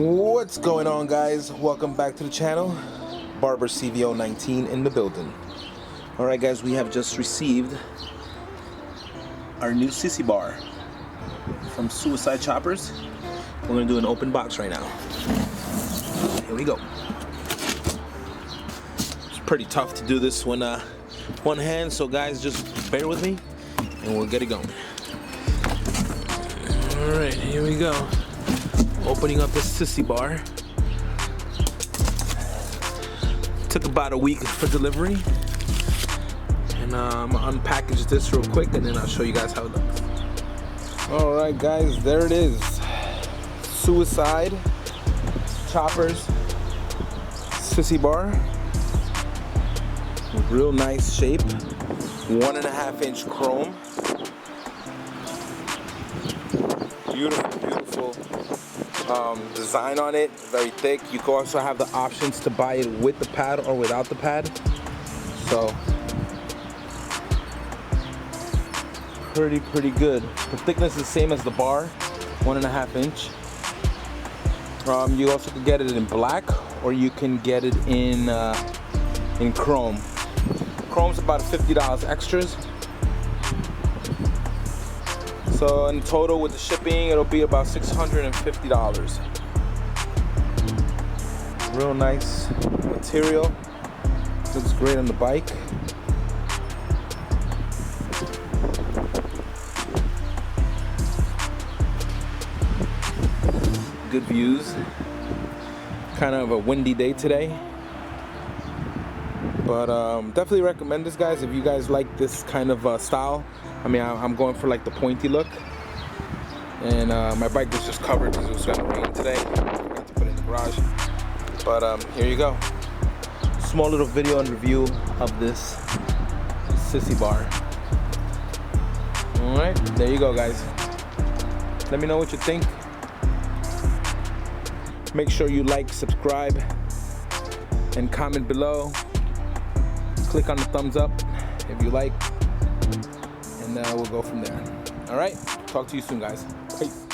What's going on, guys? Welcome back to the channel. Barber CVO 19 in the building. Alright guys, we have just received our new SissyBar from Siouxicide Choppers. We're going to do an open box right now. Here we go. It's pretty tough to do this when one hand, so guys, just bear with me and we'll get it going. Alright, here we go. Opening up the SissyBar. Took about a week for delivery. And I'm gonna unpackage this real quick and then I'll show you guys how it looks. Alright guys, there it is. Siouxicide Choppers SissyBar. Real nice shape. 1.5 inch chrome. Beautiful design on it, very thick. You can also have the options to buy it with the pad or without the pad. So pretty good. The thickness is the same as the bar, 1.5 inch. You also can get it in black or you can get it in chrome. Chrome's about $50 extras. So in total with the shipping, it'll be about $650. Real nice material. Looks great on the bike. Good views. Kind of a windy day today. But definitely recommend this, guys, if you guys like this kind of style. I mean, I'm going for like the pointy look. And my bike was just covered because it was gonna rain today. I forgot to put it in the garage. But here you go. Small little video and review of this SissyBar. Alright, there you go, guys. Let me know what you think. Make sure you like, subscribe, and comment below. Click on the thumbs up if you like. And we'll go from there. All right, talk to you soon, guys. Peace.